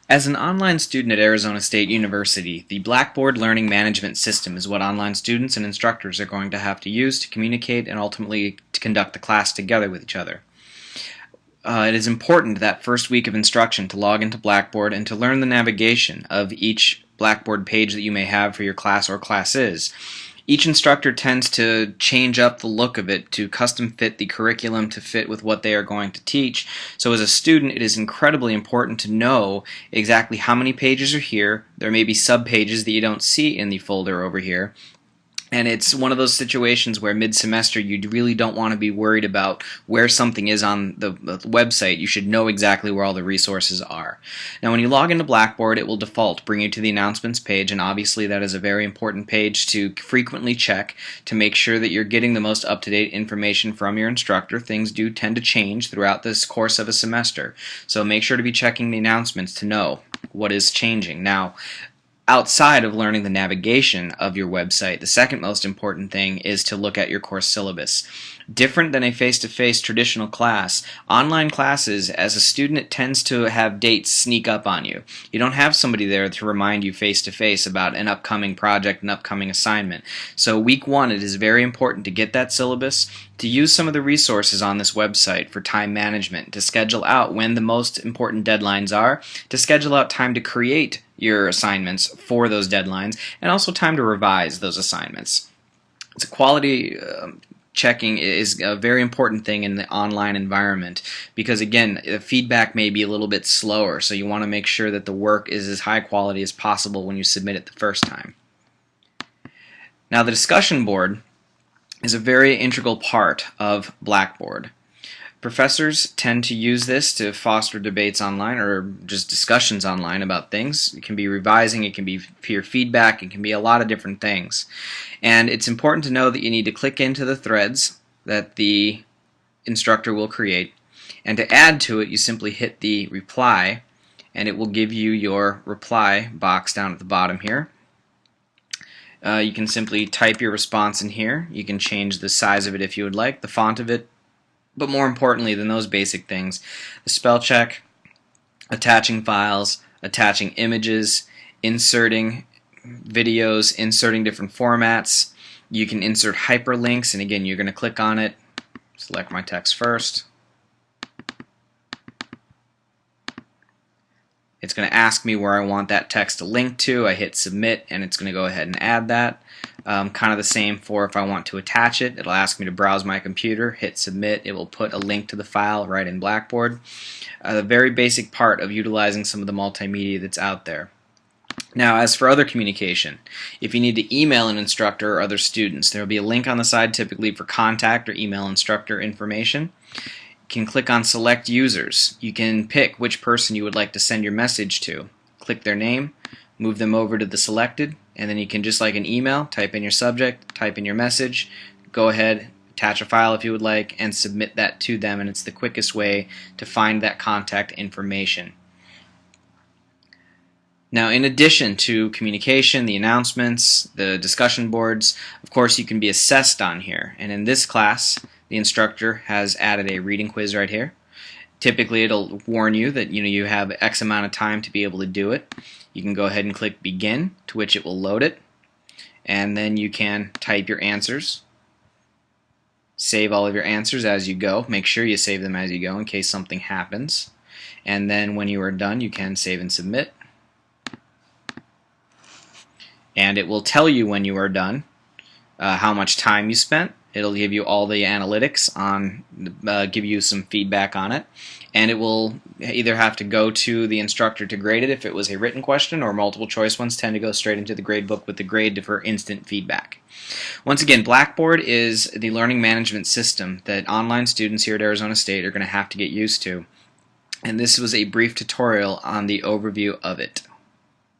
As an online student at Arizona State University, the Blackboard learning management system is what online students and instructors are going to have to use to communicate and ultimately to conduct the class together with each other. It is important that first week of instruction to log into Blackboard and to learn the navigation of each Blackboard page that you may have for your class or classes. Each instructor tends to change up the look of it to custom fit the curriculum to fit with what they are going to teach. So as a student, it is incredibly important to know exactly how many pages are here. There may be sub-pages that you don't see in the folder over here. And it's one of those situations where mid-semester you really don't want to be worried about where something is on the website. You should know exactly where all the resources are. Now when you log into Blackboard, it will default bring you to the announcements page, and obviously that is a very important page to frequently check to make sure that you're getting the most up-to-date information from your instructor. Things do tend to change throughout this course of a semester, so make sure to be checking the announcements to know what is changing. Now, outside of learning the navigation of your website, the second most important thing is to look at your course syllabus. Different than a face-to-face traditional class, online classes, as a student, it tends to have dates sneak up on you. You don't have somebody there to remind you face-to-face about an upcoming project, an upcoming assignment. So week one, it is very important to get that syllabus, to use some of the resources on this website for time management, to schedule out when the most important deadlines are, to schedule out time to create your assignments for those deadlines, and also time to revise those assignments. So quality checking is a very important thing in the online environment because, again, the feedback may be a little bit slower, so you want to make sure that the work is as high quality as possible when you submit it the first time. Now, the discussion board is a very integral part of Blackboard. Professors tend to use this to foster debates online or just discussions online about things. It can be revising, it can be peer feedback, it can be a lot of different things. And it's important to know that you need to click into the threads that the instructor will create, and to add to it you simply hit the reply and it will give you your reply box down at the bottom here. You can simply type your response in here. You can change the size of it if you would like, the font of it, but more importantly than those basic things, the spell check, attaching files, attaching images, inserting videos, inserting different formats. You can insert hyperlinks, and again, you're going to click on it, select my text first. It's going to ask me where I want that text to link to. I hit submit, and it's going to go ahead and add that. Kind of the same for if I want to attach it. It'll ask me to browse my computer, hit submit. It will put a link to the file right in Blackboard. The very basic part of utilizing some of the multimedia that's out there. Now, as for other communication, if you need to email an instructor or other students, there will be a link on the side typically for contact or email instructor information. You can click on select users. You can pick which person you would like to send your message to. Click their name, move them over to the selected, and then you can, just like an email, type in your subject, type in your message, go ahead, attach a file if you would like, and submit that to them, and it's the quickest way to find that contact information. Now, in addition to communication, the announcements, the discussion boards, of course you can be assessed on here, and in this class the instructor has added a reading quiz right here. Typically it'll warn you that you have X amount of time to be able to do it. You can go ahead and click begin, to which it will load it, and then you can type your answers. Save all of your answers as you go. Make sure you save them as you go in case something happens, and then when you are done you can save and submit, and it will tell you when you are done how much time you spent. It'll give you all the analytics on, give you some feedback on it, and it will either have to go to the instructor to grade it if it was a written question, or multiple choice ones tend to go straight into the grade book with the grade for instant feedback. Once again, Blackboard is the learning management system that online students here at Arizona State are going to have to get used to, and this was a brief tutorial on the overview of it.